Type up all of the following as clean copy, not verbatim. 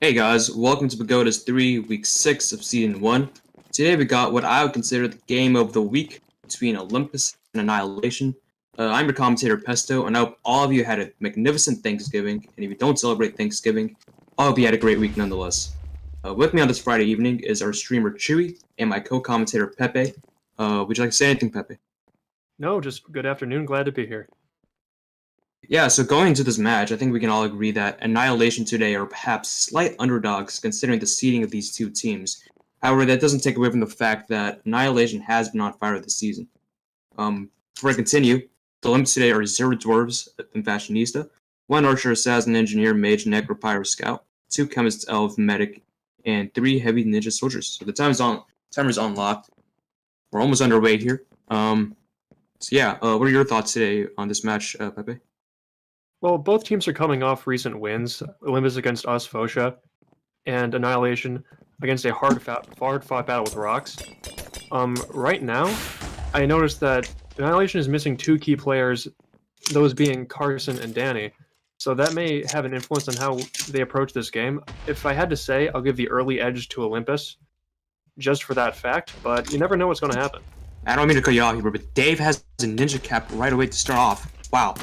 Hey guys, welcome to Pagodas 3, Week 6 of Season 1. Today we got what I would consider the game of the week between Olympus and Annihilation. I'm your commentator Pesto, and I hope all of you had a magnificent Thanksgiving, and if you don't celebrate Thanksgiving, I hope you had a great week nonetheless. With me on this Friday evening is our streamer Chewy and my co-commentator Pepe. Would you like to say anything, Pepe? No, just good afternoon. Glad to be here. Yeah, so going into this match, I think we can all agree that Annihilation today are perhaps slight underdogs considering the seeding of these two teams. However, that doesn't take away from the fact that Annihilation has been on fire this season. Before I continue, the Olympus today are 0 Dwarves and Fashionista, 1 Archer, Assassin, Engineer, Mage, Necro, Pyro, Scout, 2 Chemist, Elf, Medic, and 3 Heavy Ninja Soldiers. So the timer's unlocked. We're almost underway here. What are your thoughts today on this match, Pepe? Well, both teams are coming off recent wins. Olympus against us, Fosha, and Annihilation against a hard-fought battle with Rocks. Right now, I noticed that Annihilation is missing 2 key players, those being Carson and Danny. So that may have an influence on how they approach this game. If I had to say, I'll give the early edge to Olympus, just for that fact, but you never know what's going to happen. I don't mean to cut you off here, but Dave has a ninja cap right away to start off. Wow.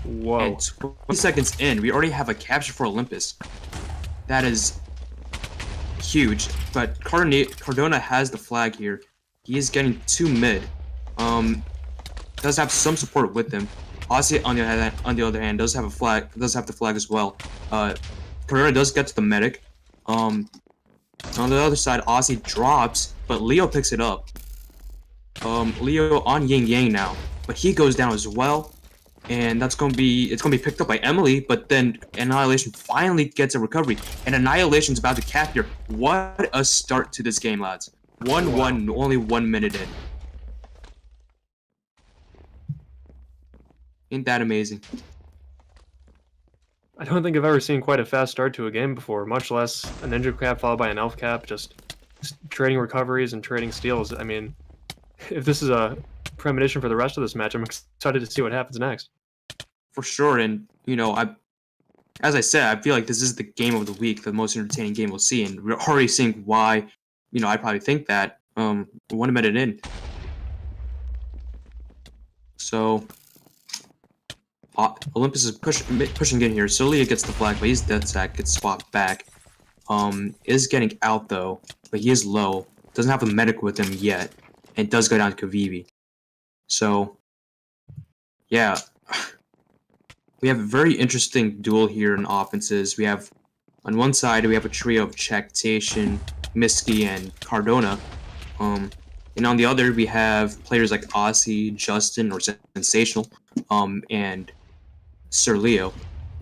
Whoa. And 20 seconds in, we already have a capture for Olympus. That is huge. But Cardona has the flag here. He is getting 2 mid. Does have some support with him. Aussie on the other hand does have the flag as well. Cardona does get to the medic. On the other side, Aussie drops, but Leo picks it up. Leo on Yin Yang now, but he goes down as well. And it's gonna be picked up by Emily, but then Annihilation finally gets a recovery, and Annihilation's about to cap here. What a start to this game, lads! 1-1, only 1 minute in. Ain't that amazing? I don't think I've ever seen quite a fast start to a game before, much less a ninja cap followed by an elf cap, just trading recoveries and trading steals. I mean, if this is a premonition for the rest of this match, I'm excited to see what happens next. For sure, and as I said, I feel like this is the game of the week, the most entertaining game we'll see, and we're already seeing why. I probably think that 1 minute in. So Olympus is pushing in here. So Leah gets the flag, but he's dead sack, gets swapped back. Is getting out though, but he is low. Doesn't have a medic with him yet, and does go down to Kavivi. So yeah. We have a very interesting duel here in offenses. We have, on one side, we have a trio of Chactation, Miski, and Cardona. And on the other, we have players like Aussie, Justin, or Sensational, and Sir Leo.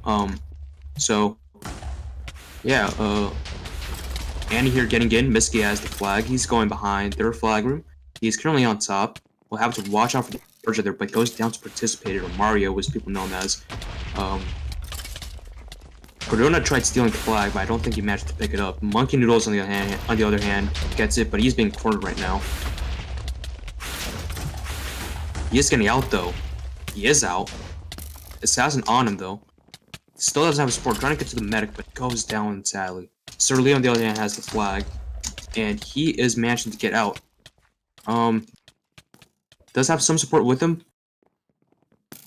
Annie here getting in. Miski has the flag. He's going behind their flag room. He's currently on top. We'll have to watch out for the urge there, but goes down to Participated, or Mario, as people know him as. Cardona tried stealing the flag, but I don't think he managed to pick it up. Monkey Noodles, on the other hand, gets it, but he's being cornered right now. He is getting out, though. He is out. Assassin on him, though. Still doesn't have support. Trying to get to the medic, but goes down, sadly. Sir Leo, on the other hand, has the flag, and he is managing to get out. Does have some support with him,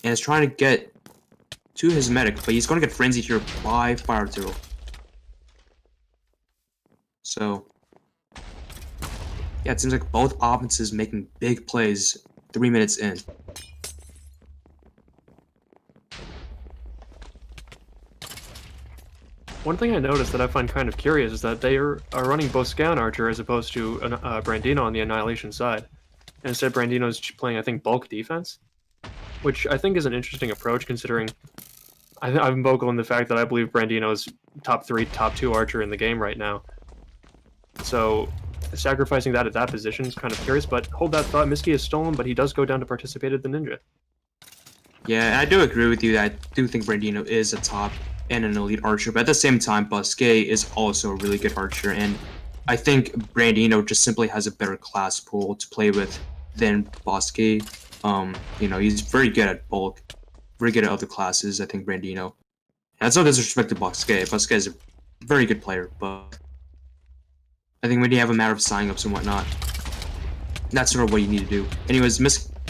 and is trying to get to his medic, but he's going to get frenzied here by Fire Turtle. So, yeah, it seems like both offenses making big plays 3 minutes in. One thing I noticed that I find kind of curious is that they are running both Scout Archer as opposed to Brandino on the Annihilation side. And instead, Brandino's playing, I think, bulk defense, which I think is an interesting approach considering I'm vocal in the fact that I believe Brandino's top 3, top 2 Archer in the game right now. So sacrificing that at that position is kind of curious, but hold that thought. Miski is stolen, but he does go down to Participated the Ninja. Yeah, I do agree with you that I do think Brandino is a top and an elite archer, but at the same time, Bosque is also a really good archer, and I think Brandino just simply has a better class pool to play with than Bosque. He's very good at bulk, very good at other classes, I think, Brandino. And that's no disrespect to Bosque. Bosque is a very good player, but I think when you have a matter of signing ups and whatnot, that's sort of what you need to do. Anyways,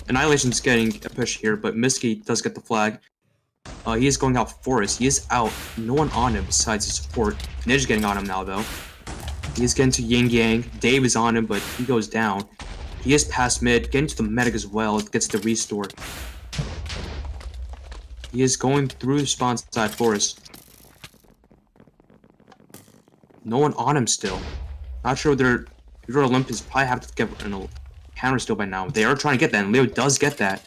Annihilation's getting a push here, but Miski does get the flag. He is going out Forest. He is out. No one on him besides his support. Ninja's getting on him now, though. He's getting to Yin Yang. Dave is on him, but he goes down. He is past mid, getting to the medic as well. It gets the restore. He is going through the spawn side Forest. No one on him still. Not sure if you're Olympus, probably have to get a counter still by now. They are trying to get that, and Leo does get that.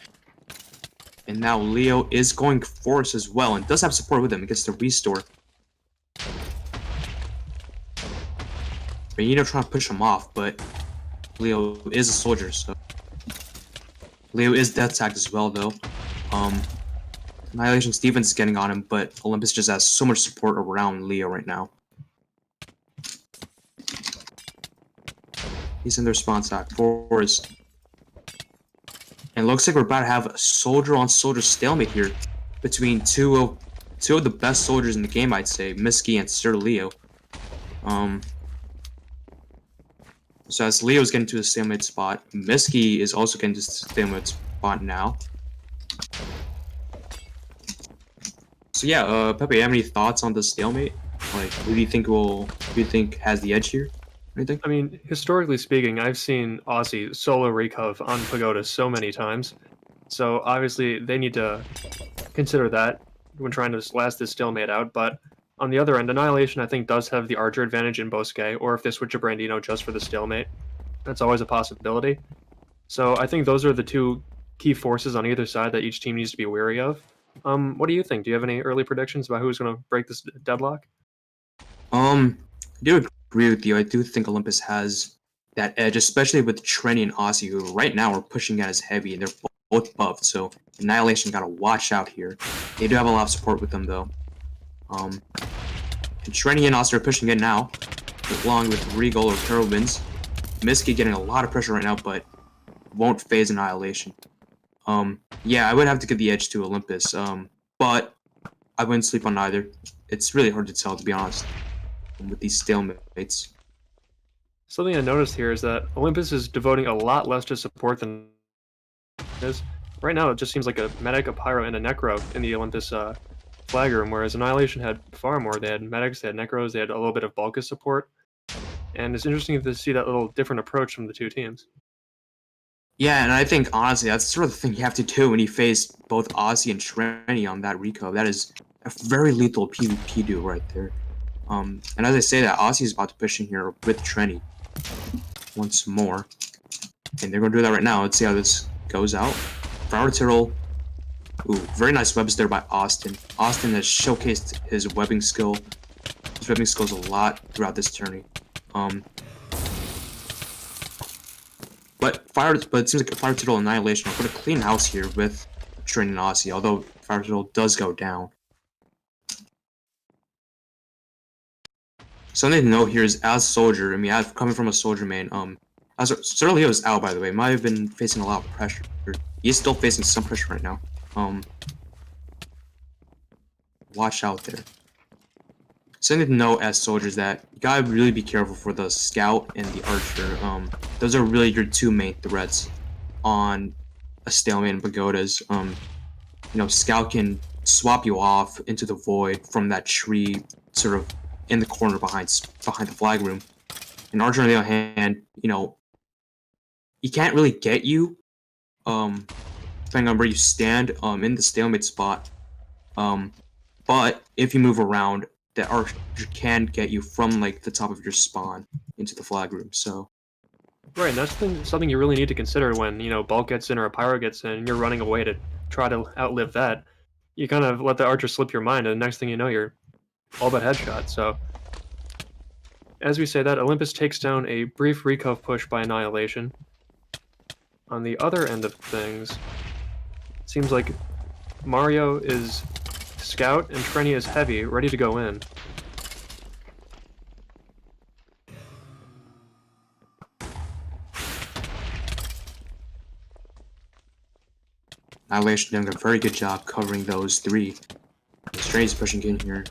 And now Leo is going Forest as well, and does have support with him. It gets the restore. Benito trying to push him off, but Leo is a soldier, so Leo is death tagged as well, though. Annihilation Stevens is getting on him, but Olympus just has so much support around Leo right now. He's in their spawn side. Forest. And it looks like we're about to have a soldier-on-soldier stalemate here between two of the best soldiers in the game, I'd say, Miski and Sir Leo. So as Leo's getting to the stalemate spot, Miski is also getting to the stalemate spot now. So yeah, Pepe, you have any thoughts on the stalemate? Like, who do you think has the edge here? Anything? I mean, historically speaking, I've seen Aussie solo recov on Pagoda so many times. So obviously they need to consider that when trying to last this stalemate out. But on the other end, Annihilation I think does have the archer advantage in Bosque, or if they switch to Brandino just for the stalemate, that's always a possibility. So I think those are the two key forces on either side that each team needs to be wary of. What do you think? Do you have any early predictions about who's going to break this deadlock? I do agree with you. I do think Olympus has that edge, especially with Trenny and Aussie, who right now are pushing out as heavy, and they're both buffed, so Annihilation gotta watch out here. They do have a lot of support with them, though. And Trenny and Aussie are pushing in now, along with Regal or Terrorwinds. Miski getting a lot of pressure right now, but won't phase Annihilation. Yeah, I would have to give the edge to Olympus, but I wouldn't sleep on either. It's really hard to tell, to be honest, with these stalemates. Something I noticed here is that Olympus is devoting a lot less to support than is. Right now, it just seems like a medic, a pyro, and a necro in the Olympus flag room, whereas Annihilation had far more. They had medics, they had necros, they had a little bit of bulk support. And it's interesting to see that little different approach from the two teams. Yeah, and I think, honestly, that's sort of the thing you have to do when you face both Aussie and Trenny on that reco. That is a very lethal PvP duo right there. And as I say that, Aussie is about to push in here with Trenny once more. And they're going to do that right now. Let's see how this goes out. Flower Tyrrell. Ooh, very nice webs there by Austin. Austin has showcased his webbing skill. His webbing skills a lot throughout this tourney. But it seems like Fire Turtle Annihilation will put a clean house here with Trenny and Aussie, although Fire Turtle does go down. Something to note here is as Soldier, I mean, coming from a Soldier main, as Sir Leo's out, by the way, might have been facing a lot of pressure. He's still facing some pressure right now. Watch out there. Something to note as Soldiers that you gotta really be careful for the Scout and the Archer. Those are really your two main threats on a stalemate in Pagodas. You know, Scout can swap you off into the void from that tree, sort of in the corner behind the flag room. And Archer, on the other hand, you know, he can't really get you, depending on where you stand, in the stalemate spot. But if you move around, the Archer can get you from like the top of your spawn into the flag room. So. Right, and that's something you really need to consider when, you know, Bulk gets in or a Pyro gets in, and you're running away to try to outlive that. You kind of let the Archer slip your mind, and the next thing you know, you're all but headshot. So, as we say that, Olympus takes down a brief recov push by Annihilation. On the other end of things, it seems like Mario is Scout and Trenny is Heavy, ready to go in. Annihilation doing a very good job covering those three. Stray's pushing in here.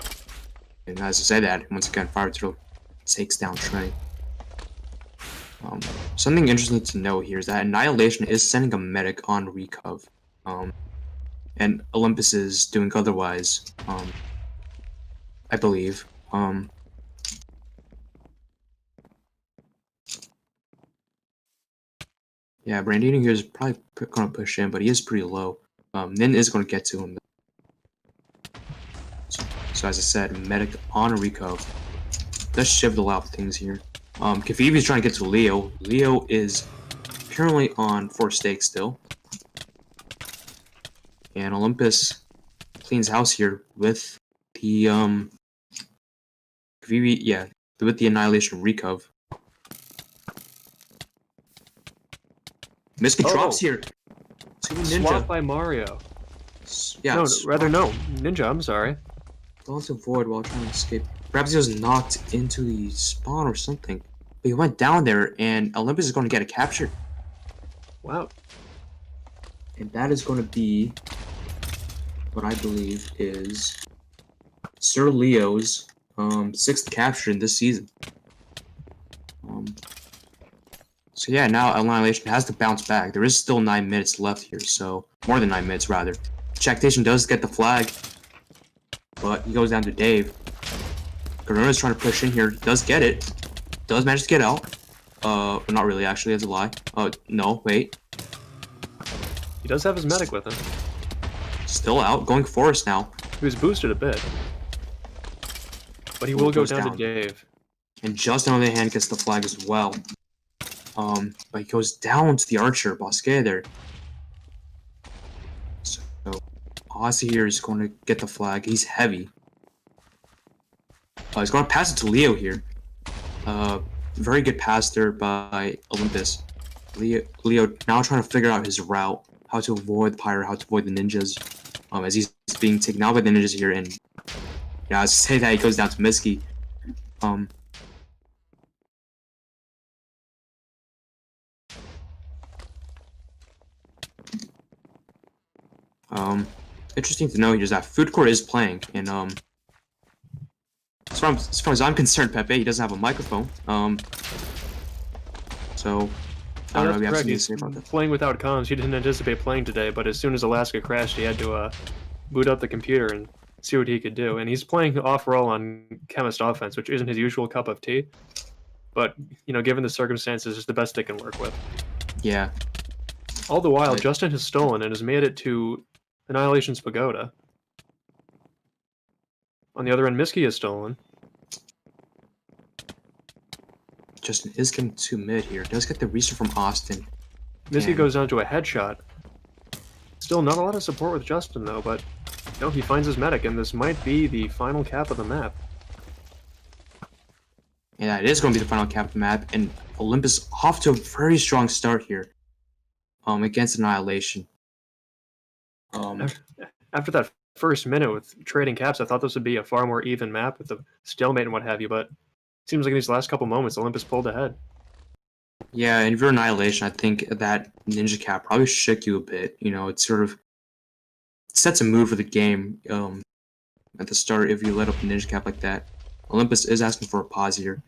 And as I say that, once again, Fire Turtle takes down Trey. Something interesting to note here is that Annihilation is sending a medic on Recov. And Olympus is doing otherwise, I believe. Yeah, Brandini here is probably going to push in, but he is pretty low. Nin is going to get to him. So as I said, medic on Rico. Does shift a lot of things here. Kavivi's trying to get to Leo. Leo is apparently on 4 stakes still. And Olympus cleans house here with the Kavivi, yeah, with the Annihilation Recov. Miski drops here to Ninja. Swap by Mario. Yeah, no, rather no. Ninja, I'm sorry. Don't avoid while trying to escape. Perhaps he was knocked into the spawn or something. But he went down there, and Olympus is going to get a capture. Wow. And that is going to be what I believe is Sir Leo's 6th capture in this season. So yeah, now Annihilation has to bounce back. There is still 9 minutes left here, so more than 9 minutes rather. Checktation does get the flag, but he goes down to Dave. Corona's trying to push in here. Does get it. Does manage to get out. Not really, actually. That's a lie. No, wait. He does have his medic with him. Still out. Going Forest now. He was boosted a bit. But he will go down to Dave. And Justin, on the other hand, gets the flag as well. But he goes down to the Archer. Bosque there. So, Ozzy here is going to get the flag. He's heavy. He's going to pass it to Leo here. Very good pass there by Olympus. Leo now trying to figure out his route, how to avoid the Pyre, how to avoid the ninjas. As he's being taken out by the ninjas here, and yeah, I say that he goes down to Miski. Interesting to know here is that Food Court is playing, and as far as I'm concerned, Pepe, he doesn't have a microphone. So I don't know if you have something to say about that. Playing without comms, he didn't anticipate playing today, but as soon as Alaska crashed, he had to boot up the computer and see what he could do. And he's playing off-roll on Chemist offense, which isn't his usual cup of tea. But, you know, given the circumstances, it's the best they can work with. Yeah. All the while, Justin has stolen and has made it to Annihilation's Pagoda. On the other end, Miski has stolen. Justin is getting to mid here. Does get the reset from Austin. Miski goes down to a headshot. Still not a lot of support with Justin, though, but no, he finds his medic, and this might be the final cap of the map. Yeah, it is going to be the final cap of the map, and Olympus off to a very strong start here against Annihilation. After that first minute with trading caps, I thought this would be a far more even map with the stalemate and what have you, but it seems like in these last couple moments, Olympus pulled ahead. Yeah, and if you're Annihilation, I think that ninja cap probably shook you a bit. You know, it sort of sets a mood for the game at the start if you let up a ninja cap like that. Olympus is asking for a pause here.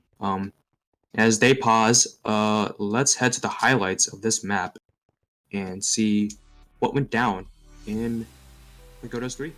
As they pause, let's head to the highlights of this map and see what went down in Pagodas III.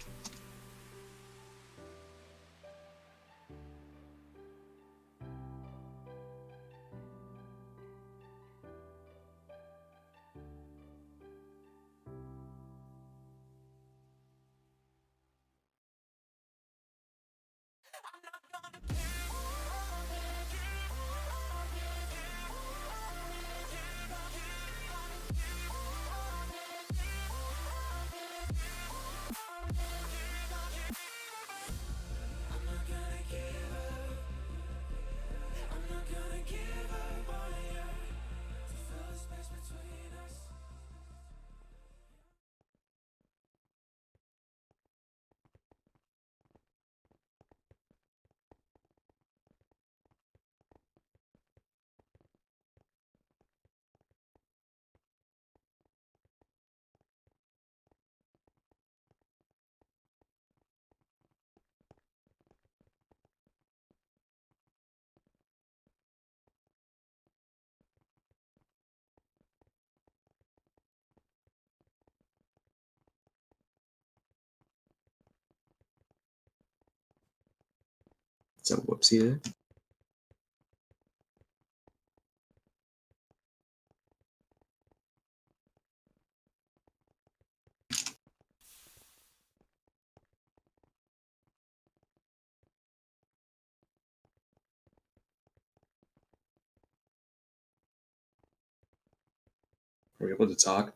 It's a whoopsie there. Are we able to talk?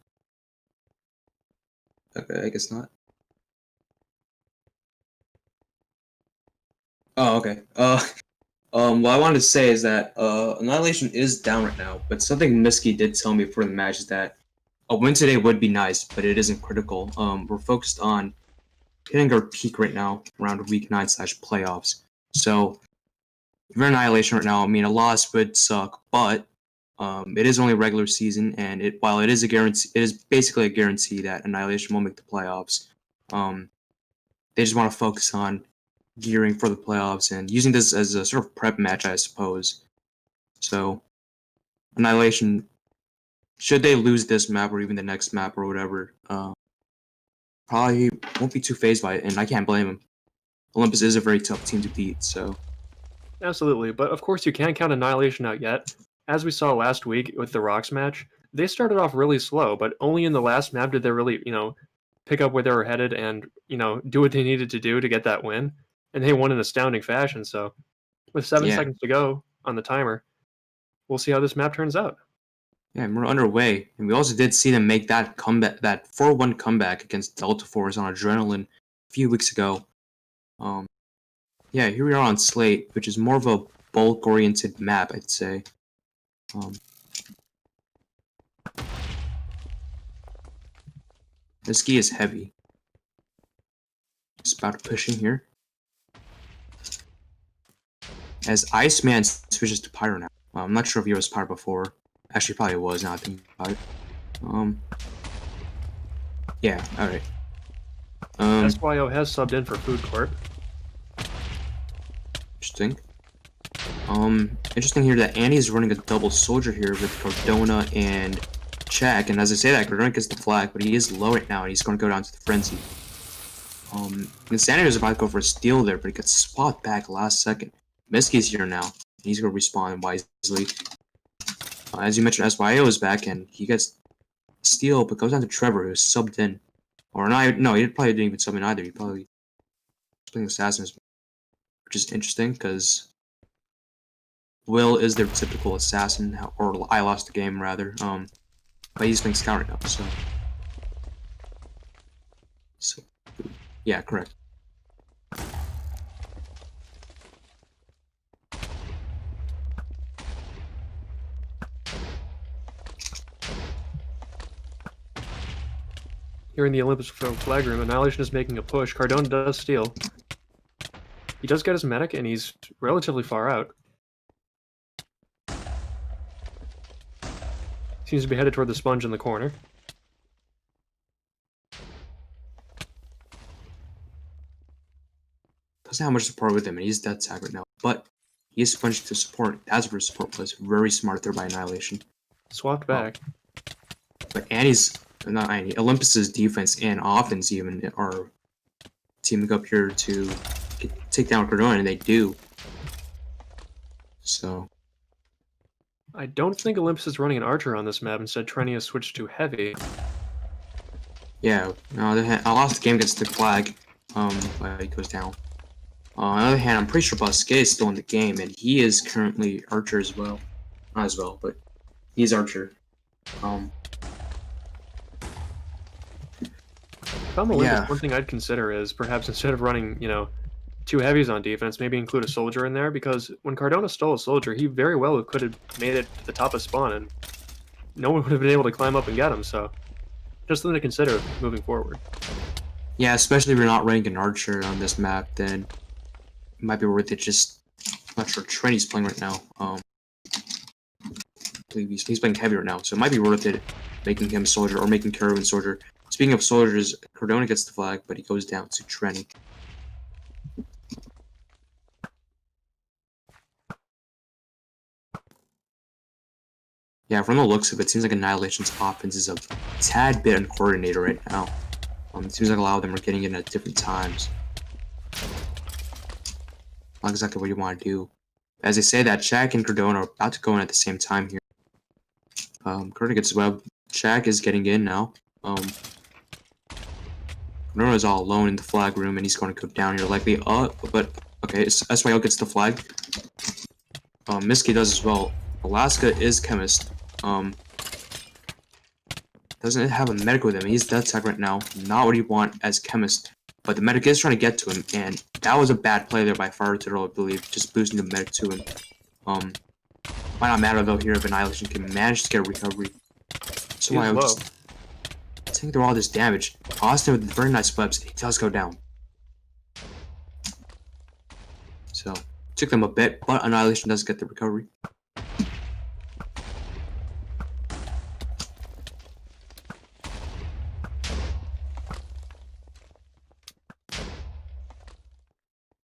Okay, I guess not. Oh, okay. What I wanted to say is that Annihilation is down right now, but something Miski did tell me before the match is that a win today would be nice, but it isn't critical. We're focused on hitting our peak right now around week 9/playoffs. So if you're Annihilation right now, I mean a loss would suck, but it is only regular season, and while it is a guarantee, it is basically a guarantee that Annihilation will make the playoffs. They just want to focus on gearing for the playoffs and using this as a sort of prep match, I suppose. So, Annihilation, should they lose this map or even the next map or whatever, probably won't be too phased by it, and I can't blame them. Olympus is a very tough team to beat, so. Absolutely, but of course you can't count Annihilation out yet. As we saw last week with the Rocks match, they started off really slow, but only in the last map did they really, pick up where they were headed and, do what they needed to do to get that win. And they won in astounding fashion, so with 7 seconds to go on the timer, we'll see how this map turns out. Yeah, and we're underway, and we also did see them make that comeback, that 4-1 comeback against Delta Force on Adrenaline a few weeks ago. Yeah, here we are on Slate, which is more of a bulk-oriented map, I'd say. This ski is heavy. Just about pushing here. As Iceman switches to Pyro now. I'm not sure if he was Pyro before. Actually, probably was, now I think about it. Yeah, alright. SYO has subbed in for Food Corp. Interesting. Interesting here that Annie's running a double soldier here with Cardona and Check, and as I say that, Cardona gets the flag, but he is low right now, and he's going to go down to the Frenzy. Insanity was about to go for a steal there, but he gets spot back last second. Miski's here now, and he's going to respawn wisely. As you mentioned, SYO is back, and he gets steal, but goes down to Trevor, who's subbed in. Or not, no, he probably didn't even sub in either, he probably was playing Assassins, which is interesting, because Will is their typical assassin, or I lost the game, rather. But he's playing Scout right now, so yeah, correct. Here in the Olympus flag room, Annihilation is making a push. Cardona does steal. He does get his medic, and he's relatively far out. Seems to be headed toward the sponge in the corner. Doesn't have much support with him, and he's dead tag right now. But he is sponged to support. That's where support was very smart there by Annihilation. Swapped back. But not Annie, Olympus's defense and offense even are teaming up here to take down Cardona, and they do. So. I don't think Olympus is running an Archer on this map. Instead, Trenny has switched to Heavy. Yeah, I lost the game against the flag. But he goes down. On the other hand, I'm pretty sure Bosquet is still in the game, and he is currently Archer as well. Not as well, but he's Archer. If I'm Olympus, one thing I'd consider is perhaps instead of running, 2 heavies on defense, maybe include a soldier in there, because when Cardona stole a soldier, he very well could have made it to the top of spawn, and no one would have been able to climb up and get him, so just something to consider moving forward. Yeah, especially if you're not running an Archer on this map, then it might be worth it. Just, I'm not sure Trenny's playing right now. I believe he's playing heavy right now, so it might be worth it making him a soldier or making Caravan soldier. Speaking of soldiers, Cardona gets the flag, but he goes down to Trenny. Yeah, from the looks of it, it seems like Annihilation's offense is a tad bit uncoordinated right now. It seems like a lot of them are getting in at different times. Not exactly what you want to do. As they say that, Shaq and Cardona are about to go in at the same time here. Cardona gets web. Shaq is getting in now. Cardona is all alone in the flag room, and he's going to go down here likely. But okay, SYL gets the flag. Miski does as well. Alaska is chemist. Doesn't have a medic with him. He's dead tech right now. Not what you want as chemist. But the medic is trying to get to him, and that was a bad play there by Fire Turtle, I believe, just boosting the medic to him. Might not matter though here if Annihilation can manage to get a recovery. So I would just take through all this damage. Austin with very nice webs, he does go down. So took them a bit, but Annihilation does get the recovery.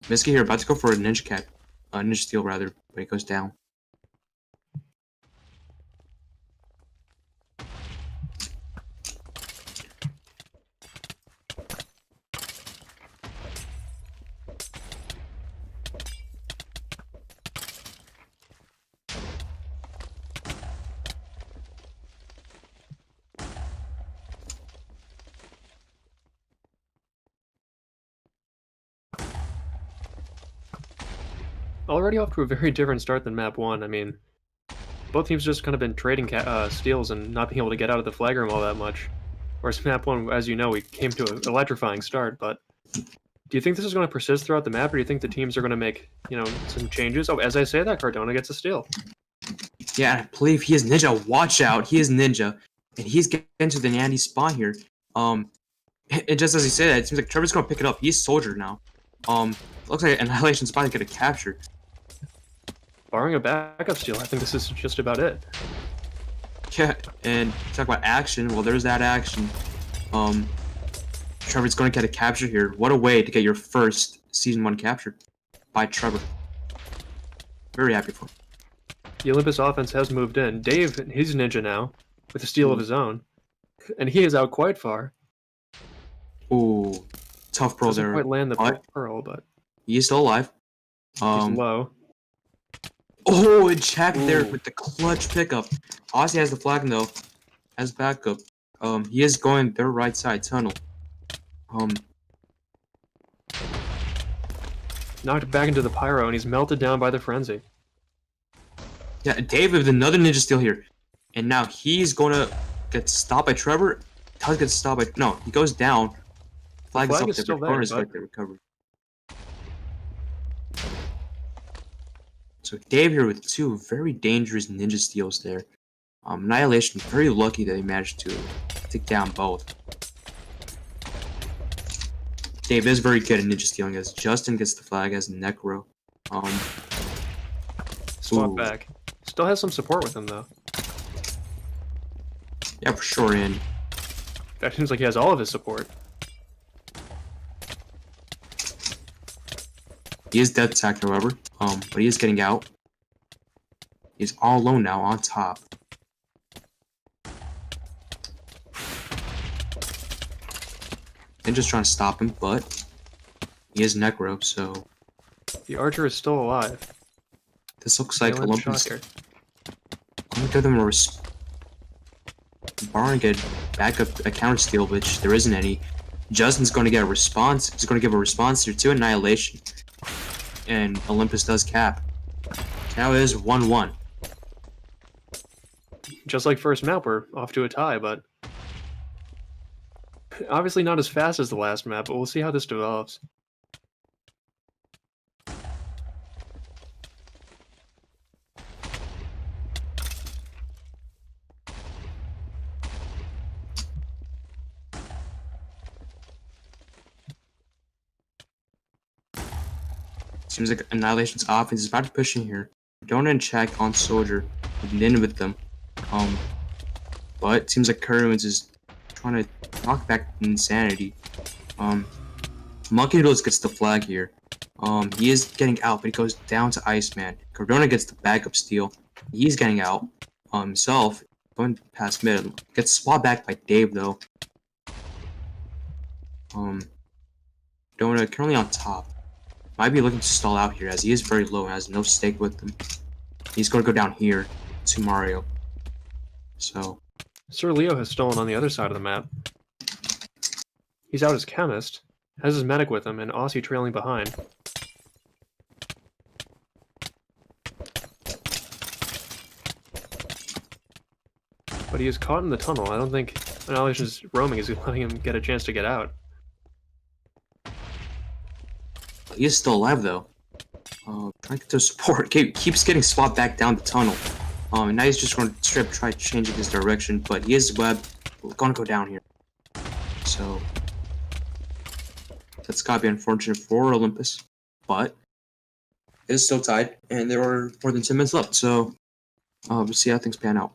Miski here about to go for a ninja steal rather, but he goes down. Already off to a very different start than map 1. I mean, both teams just kind of been trading steals and not being able to get out of the flag room all that much. Whereas map 1, as you know, we came to an electrifying start, but do you think this is going to persist throughout the map, or do you think the teams are going to make, some changes? Oh, as I say that, Cardona gets a steal. Yeah, I believe he is Ninja. Watch out, he is Ninja. And he's getting to the Nandy spawn here. And just as he said that, it seems like Trevor's going to pick it up. He's Soldier now. Looks like Annihilation's about to get a capture. Barring a backup steal, I think this is just about it. Yeah, and talk about action. Well, there's that action. Trevor's going to get a capture here. What a way to get your first Season 1 capture by Trevor. Very happy for him. The Olympus offense has moved in. Dave, he's Ninja now, with a steal of his own. And he is out quite far. Ooh, tough pearl there. Doesn't quite land the pearl, but... He is still alive. He's low. Oh, and Jack there with the clutch pickup. Aussie has the flag though, as backup. He is going their right side tunnel. Knocked back into the pyro, and he's melted down by the frenzy. Yeah, Dave with another ninja steal here, and now he's gonna get stopped by Trevor. Does get stopped by he goes down. Flag is up there, but corner is right there, recovery. So Dave here with two very dangerous ninja steals there. Annihilation very lucky that he managed to take down both. Dave is very good at ninja stealing as Justin gets the flag as Necro. Swap back. Still has some support with him though. Yeah, for sure. And that seems like he has all of his support. He is dead sacked, however, but he is getting out. He's all alone now on top. And just trying to stop him, but he is Necro, so... The Archer is still alive. This looks like Olympus... I'm gonna give them a barring a backup, a counter steal, which there isn't any. Justin's going to get a response. He's going to give a response here to Annihilation. And Olympus does cap. Now it is 1-1. Just like first map, we're off to a tie, but obviously not as fast as the last map, but we'll see how this develops. Seems like Annihilation's offense is about to push in here. Don't and check on Soldier, and in with them. But it seems like Kerwin's is trying to knock back Insanity. Monkey Noodles gets the flag here. He is getting out, but he goes down to Iceman. Cardona gets the backup steal. He's getting out. Himself, going past mid. Gets swapped back by Dave, though. Cardona currently on top. might be looking to stall out here as he is very low and has no stake with him. He's going to go down here to Mario. So Sir Leo has stolen on the other side of the map. He's out as chemist, has his medic with him, and Aussie trailing behind. But he is caught in the tunnel. I don't think Annihilation's roaming is letting him get a chance to get out. he is still alive though. Trying to get to support. Keeps getting swapped back down the tunnel. And now he's just going to strip, try changing his direction, but he is web. We're going to go down here. So that's gotta be unfortunate for Olympus, but it's still tied, and there are more than 10 minutes left. So we'll see how things pan out.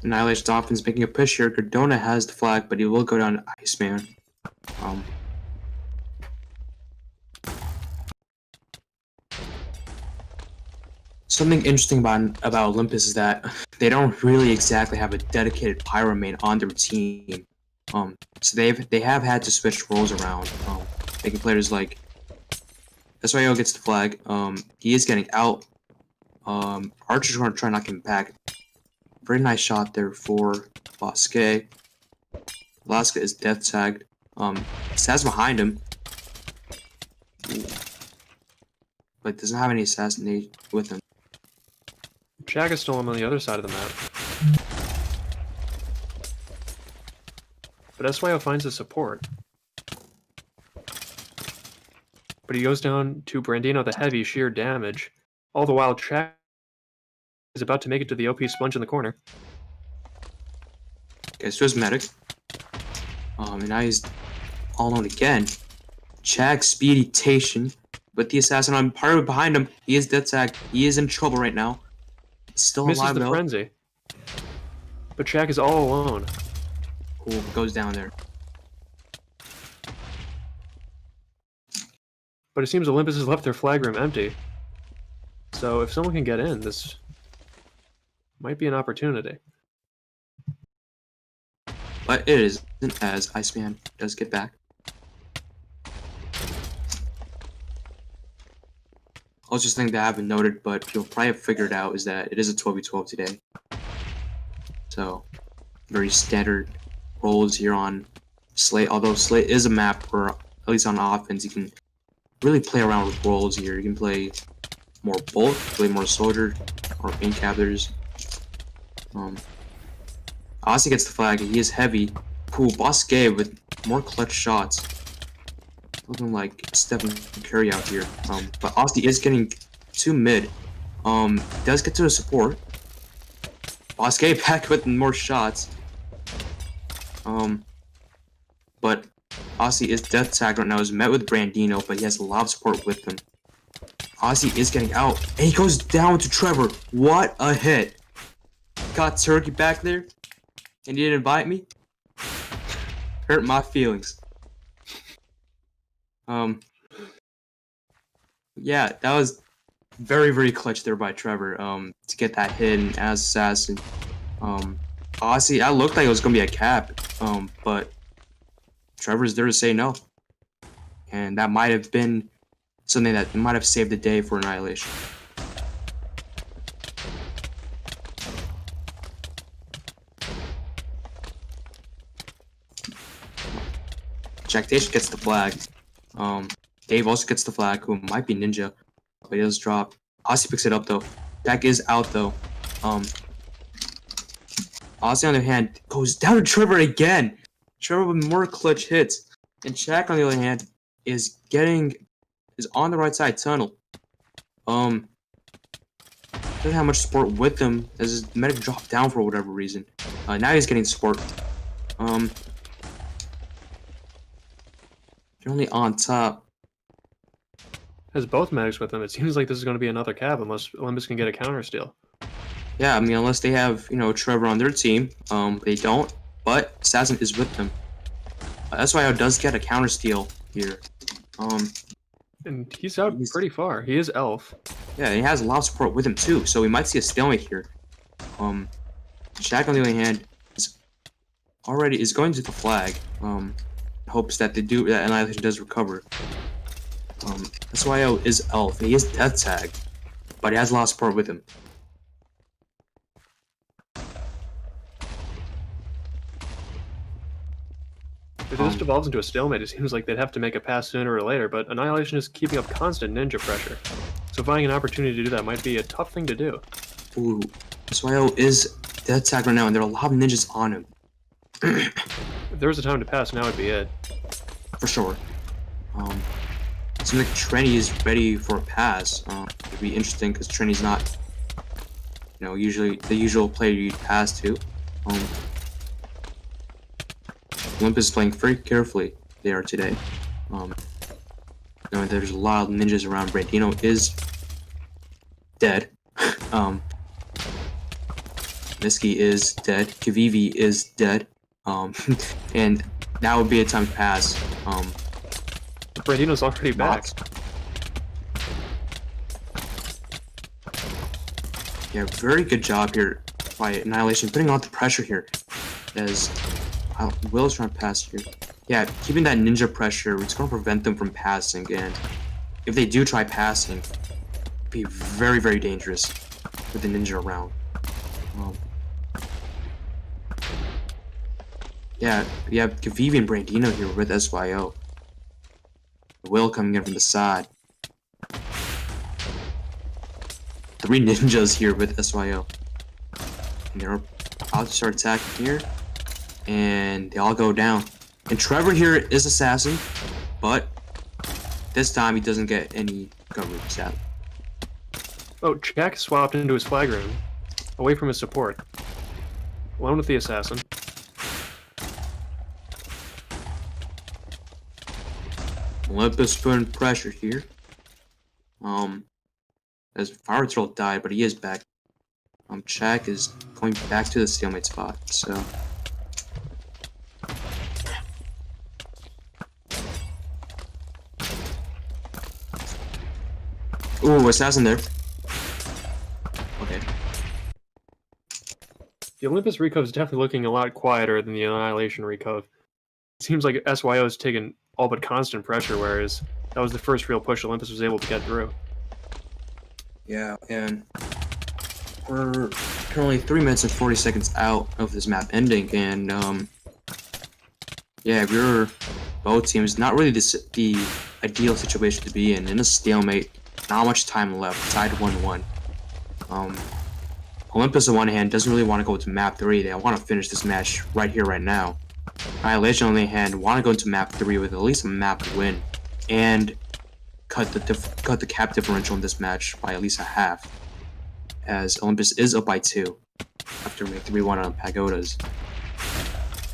Annihilation Dolphins making a push here. Cardona has the flag, but he will go down to Iceman. Something interesting about Olympus is that they don't really exactly have a dedicated pyro main on their team. So they have had to switch roles around, making players like SYO gets the flag. He is getting out. Archer's going to try and knock him back. Very nice shot there for Bosque. Alaska is death tagged. Saz behind him, but doesn't have any assassinate with him. Jack is still on the other side of the map. But SYO finds his support. But he goes down to Brandino the heavy sheer damage. All the while Jack is about to make it to the OP sponge in the corner. Okay, so his medic. And now he's all alone again. Chag speeditation with the assassin on pyro behind him. He is dead tagged. He is in trouble right now. He's still Misses alive the though. frenzy. But Chag is all alone. Cool, goes down there. But it seems Olympus has left their flag room empty. So if someone can get in, this might be an opportunity. But it isn't, as Iceman does get back. Also, just thing that I haven't noted, but you'll probably have figured out, is that it is a 12v12 today. So, very standard roles here on Slate. Although Slate is a map where, at least on offense, you can really play around with roles here. You can play more bulk, play more soldier, or main captors. Aussie gets the flag, and he is heavy. Cool, Bosque with more clutch shots. Looking like Stephen Curry out here. But Aussie is getting to mid. Does get to the support. Bosque back with more shots. But Aussie is death tagged right now. He's met with Brandino, but he has a lot of support with him. Aussie is getting out, and he goes down to Trevor. What a hit! Got Turkey back there, and he didn't invite me. Hurt my feelings. Yeah, that was very, very clutch there by Trevor, to get that hit and as assassin. Aussie, that looked like it was gonna be a cap, but Trevor's there to say no. And that might have been something that might have saved the day for Annihilation. Jactation gets the flag. Dave also gets the flag, who might be Ninja, but he does drop. Aussie picks it up though. Jack is out though. Aussie on the other hand goes down to Trevor again. Trevor with more clutch hits. And Jack on the other hand is on the right side tunnel. Doesn't have much support with him as his medic dropped down for whatever reason. Now he's getting support. You're only on top. Has both medics with him. It seems like this is going to be another cap unless Olympus can get a counter steal. Yeah, I mean, unless they have, Trevor on their team, they don't. But Assassin is with them. SYO does get a counter steal here. Um, And he's out pretty far. He is Elf. yeah, he has a lot of support with him too, so we might see a stalemate here. Shaq on the other hand is going to the flag. Hopes that that Annihilation does recover. SYO is Elf. He is death tag, but he has a lot of support with him. If this devolves into a stalemate, it seems like they'd have to make a pass sooner or later, but Annihilation is keeping up constant ninja pressure. So finding an opportunity to do that might be a tough thing to do. Ooh, SYO is death tag right now, and there are a lot of ninjas on him. If there was a time to pass, now would be it. For sure. Seems like Trenny is ready for a pass. It'd be interesting because Trenny's not, usually the usual player you pass to. Olympus is playing very carefully there today. Knowing there's a lot of ninjas around. Brandino is dead. Miski is dead. Kavivi is dead. And that would be a time to pass. Brandino's already back. Yeah, very good job here by Annihilation, putting on the pressure here. As Will's trying to pass here. Yeah, keeping that ninja pressure, it's going to prevent them from passing, and if they do try passing, it'd be very, very dangerous with the ninja around. Yeah, we have Kavivi and Brandino here with SYO. Will coming in from the side. 3 ninjas here with SYO. And they're about to start attacking here. And they all go down. And Trevor here is Assassin, but this time he doesn't get any coverage, sadly. Oh, Jack swapped into his flag room, away from his support. Alone with the Assassin. Olympus putting pressure here. As Fire Troll died, but he is back. Chak is going back to the stalemate spot, so. Ooh, Assassin there. Okay. The Olympus recove is definitely looking a lot quieter than the Annihilation recove. It seems like SYO has taken all but constant pressure, whereas that was the first real push Olympus was able to get through. Yeah, and we're currently 3 minutes and 40 seconds out of this map ending, and yeah, we're both teams not really the ideal situation to be in a stalemate. Not much time left, tied 1-1. Olympus on one hand doesn't really want to go to map 3. They want to finish this match right here, right now. Annihilation on the other hand want to go into map 3 with at least a map win and cut the cap differential in this match by at least a half, as Olympus is up by 2 after making 3-1 on Pagodas.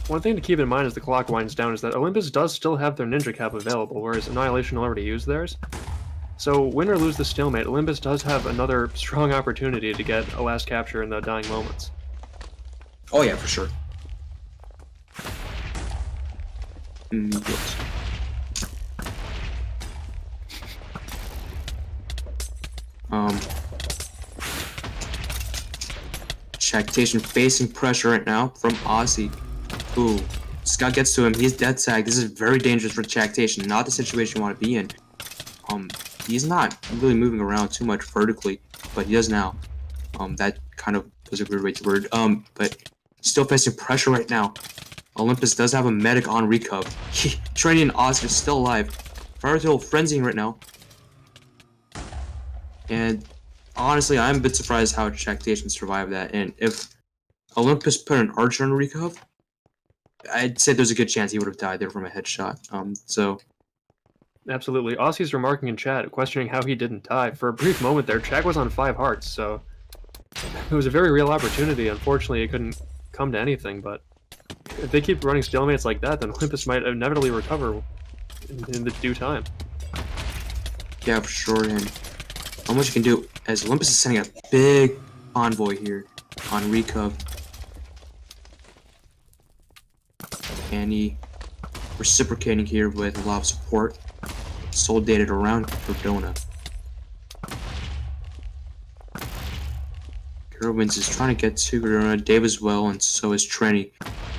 One thing to keep in mind as the clock winds down is that Olympus does still have their ninja cap available, whereas Annihilation already used theirs. So win or lose the stalemate, Olympus does have another strong opportunity to get a last capture in the dying moments. Oh yeah, for sure. Yes. Shactation facing pressure right now from Aussie. Ooh, Scott gets to him. He's dead tag. This is very dangerous for Shactation. Not the situation you want to be in. He's not really moving around too much vertically, but he does now. That kind of was a weird way to word. But still facing pressure right now. Olympus does have a medic on recov. Trinity and Oscar still alive. Fireturtle frenzying right now. And honestly, I'm a bit surprised how Shactation survived that. And if Olympus put an archer on recov, I'd say there's a good chance he would have died there from a headshot. So. Absolutely. Aussie's remarking in chat, questioning how he didn't die. For a brief moment there, Chak was on 5 hearts, so it was a very real opportunity. Unfortunately, it couldn't come to anything, but if they keep running stalemates like that, then Olympus might inevitably recover in the due time. Yeah, for sure, and how much you can do, as Olympus is sending a big convoy here. on Recov. Annie reciprocating here with a lot of support. Soldated around Cardona. Gerwins is trying to get to Cardona. Dave as well, and so is Trenny.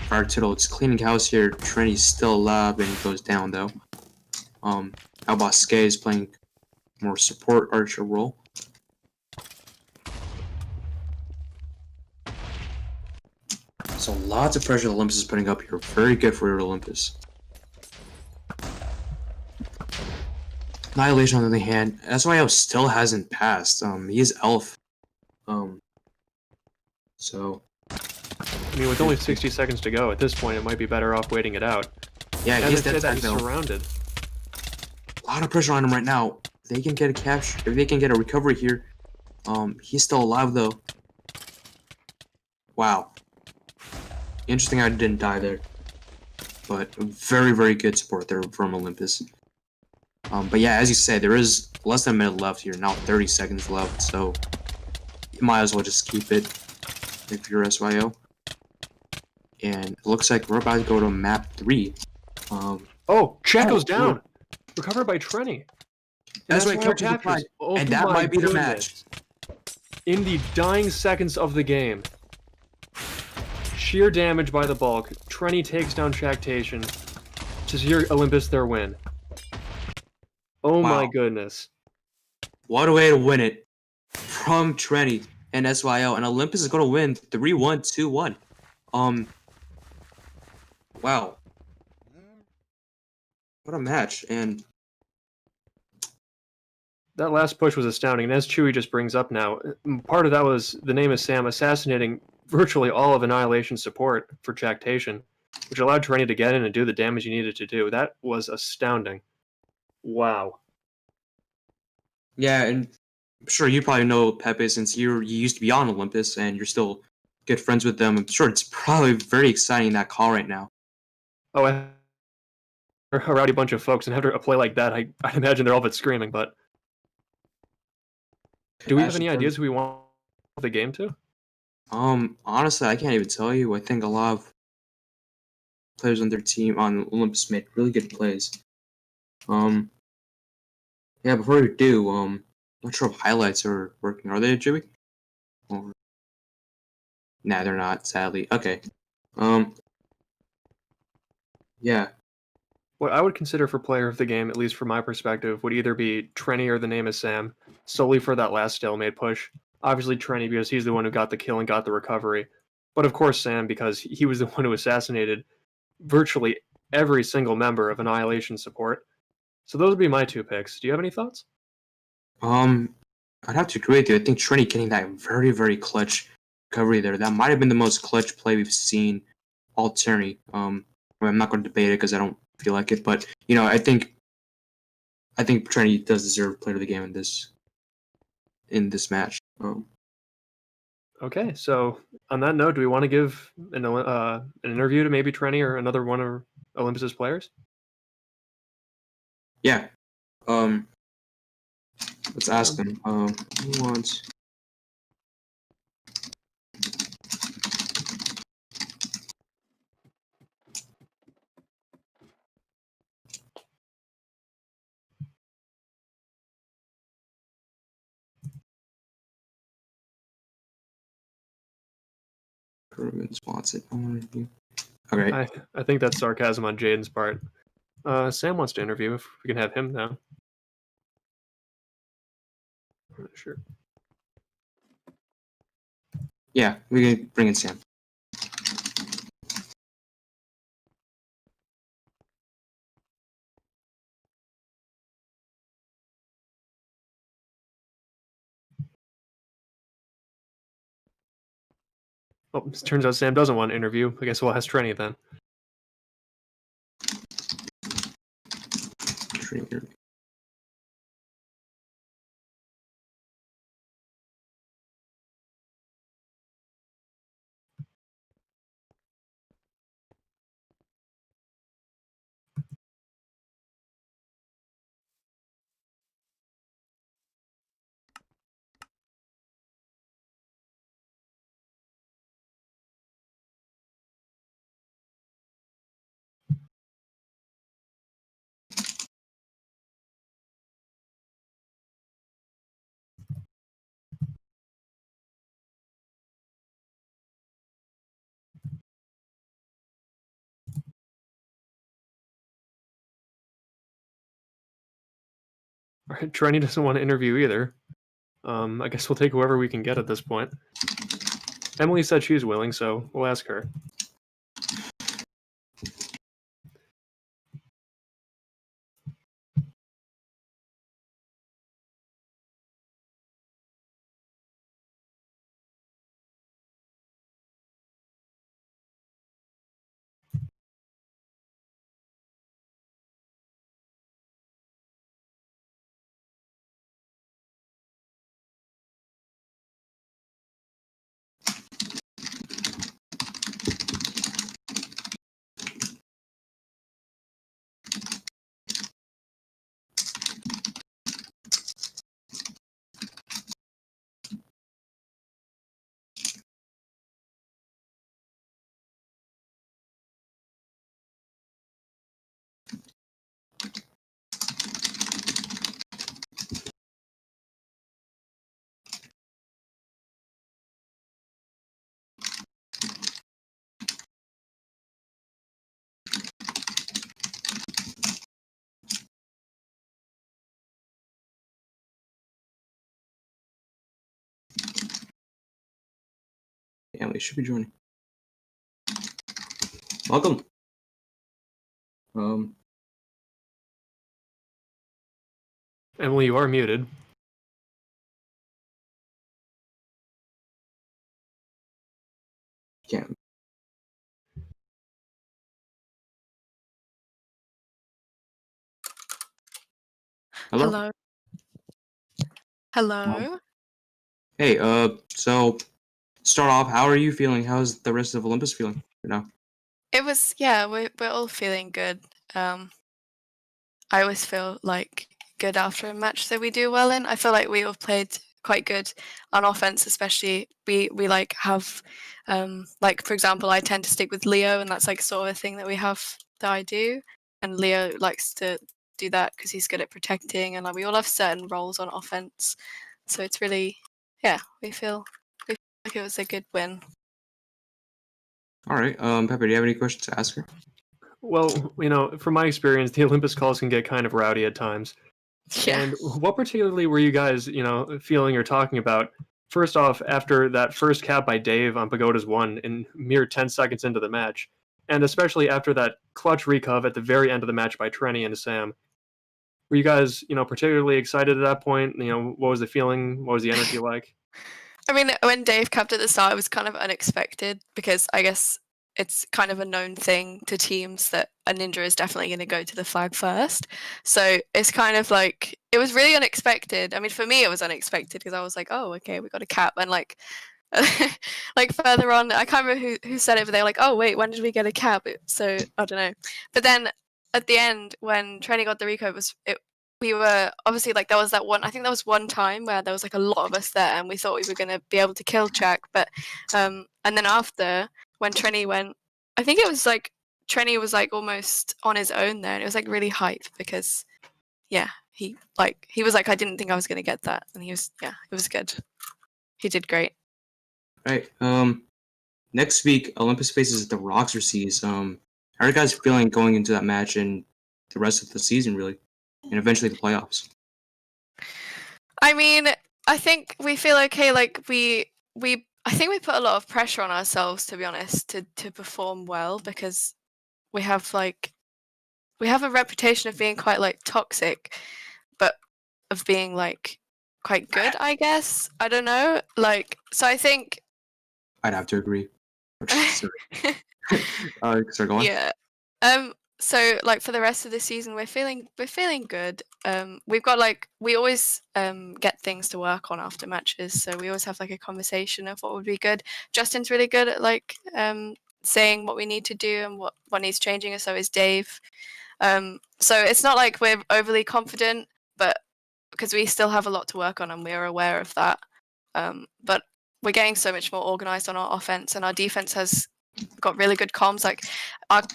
Fire Tittle, it's cleaning house here. Trenny's still alive and he goes down though. Albosque is playing more support archer role. So lots of pressure Olympus is putting up here. Very good for Olympus. Annihilation on the other hand, SYO still hasn't passed. He is Elf. So I mean, with only 60 seconds to go, at this point, it might be better off waiting it out. yeah, As he's I said, dead that tag he's though. surrounded. A lot of pressure on him right now. If they can get a capture, if they can get a recovery here. He's still alive though. Wow. Interesting I didn't die there. But very, very good support there from Olympus. But yeah, as you said, there is less than a minute left here. Now 30 seconds left, so you might as well just keep it if you're SYO. And it looks like we're about to go to map 3. Oh, Checo's down! Recovered by Trenny. That's right, SYO captures the captures. flag. Oh And that my might be the goodness. match. In the dying seconds of the game, sheer damage by the bulk, Trenny takes down Tractation to secure Olympus their win. Oh my Wow. goodness. What a way to win it from Trenny and SYO. And Olympus is going to win 3-1, 2-1. Wow. What a match. And That last push was astounding, and as Chewie just brings up now, part of that was the name of Sam assassinating virtually all of Annihilation's support for Tractation, which allowed Trenny to get in and do the damage he needed to do. That was astounding. Wow. yeah, and I'm sure you probably know Pepe since you used to be on Olympus and you're still good friends with them. I'm sure it's probably very exciting that call right now. Oh, a rowdy bunch of folks, and after a play like that, I imagine they're all but screaming, but do we have any ideas who we want the game to? Honestly, I can't even tell you. I think a lot of players on their team on Olympus made really good plays. Yeah, before we do, not sure if highlights are working. Are they, Joey? Or... Nah, they're not, sadly. Okay. Yeah. What I would consider for player of the game, at least from my perspective, would either be Trenny or the name is Sam, solely for that last stalemate push. Obviously Trenny because he's the one who got the kill and got the recovery, but of course Sam because he was the one who assassinated virtually every single member of Annihilation support. So those would be my two picks. Do you have any thoughts? I'd have to agree with you. I think Trini getting that very, very clutch recovery there. That might have been the most clutch play we've seen all tourney. I'm not going to debate it because I don't feel like it, but you know, I think Trini does deserve player of the game in this match. Okay, so on that note, do we want to give an interview to maybe Trenny or another one of Olympus's players? Yeah. Let's ask them. Who wants? Kerwin wants it. Okay. I think that's sarcasm on Jaden's part. Sam wants to interview if we can have him now. Sure. Yeah, we can bring in Sam. Oh, it turns out Sam doesn't want to interview. I guess we'll ask Trenny then. Trini. Trenny doesn't want to interview either. I guess we'll take whoever we can get at this point. Emily said she's willing, so we'll ask her. Emily should be joining. Welcome. Emily, you are muted. Can't. Hello. Hello. Hey, so start off, how are you feeling? How's the rest of Olympus feeling right now? It was we're all feeling good. I always feel like good after a match that we do well in. I feel like we all played quite good on offense, especially we like have like for example, I tend to stick with Leo, and that's like sort of a thing that we have that I do, and Leo likes to do that because he's good at protecting, and like we all have certain roles on offense, so it's really we feel like it was a good win. All right, Pepper, do you have any questions to ask her? Well, from my experience, the Olympus calls can get kind of rowdy at times. Yeah. And what particularly were you guys, feeling or talking about? First off, after that first cap by Dave on Pagodas 1 in mere 10 seconds into the match, and especially after that clutch recov at the very end of the match by Trenny and Sam, were you guys, particularly excited at that point? What was the feeling? What was the energy like? I mean, when Dave capped at the start, it was kind of unexpected because I guess it's kind of a known thing to teams that a ninja is definitely going to go to the flag first. So it's kind of like, it was really unexpected. I mean, for me, it was unexpected because I was like, oh, okay, we got a cap. And like, like further on, I can't remember who said it, but they were like, oh, wait, when did we get a cap? So I don't know. But then at the end, when Trenny got the reco, we were obviously like there was that one. I think there was one time where there was like a lot of us there, and we thought we were gonna be able to kill Jack. But and then after when Trenny went, I think it was like Trenny was like almost on his own there, and it was like really hype because he was like I didn't think I was gonna get that, and he was it was good. He did great. Right. Next week Olympus faces the Roxorseas. How are you guys feeling going into that match and the rest of the season, really, and eventually the playoffs? I mean, I think we feel okay. Like I think we put a lot of pressure on ourselves, to be honest, to perform well because we have a reputation of being quite like toxic, but of being like quite good, I guess. I don't know. Like, so I think I'd have to agree. Sorry. Sorry, go on. Yeah. So like for the rest of the season, we're feeling good. We've got like we always get things to work on after matches, so we always have like a conversation of what would be good. Justin's really good at like saying what we need to do and what needs changing, and so is Dave. So it's not like we're overly confident, but because we still have a lot to work on and we're aware of that. But we're getting so much more organized on our offense, and our defense has got really good comms. Like,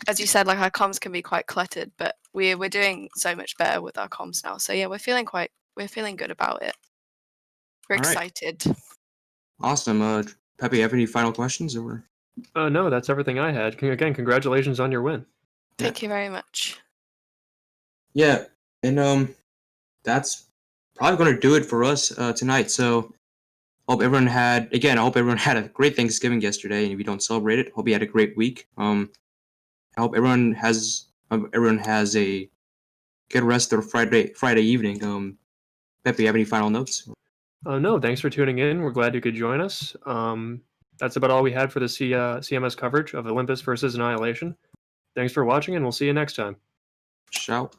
as you said, like our comms can be quite cluttered, but we're doing so much better with our comms now. So yeah, we're feeling good about it. We're All right. excited. Awesome. Pepe, you have any final questions or? No, that's everything I had. Again, congratulations on your win. Thank you very much. Yeah, and that's probably going to do it for us tonight. So I hope everyone had a great Thanksgiving yesterday. And if you don't celebrate it, hope you had a great week. I hope everyone has a good rest of Friday evening. Pepe, you have any final notes? No, thanks for tuning in. We're glad you could join us. That's about all we had for the CMS coverage of Olympus versus Annihilation. Thanks for watching, and we'll see you next time. Shout.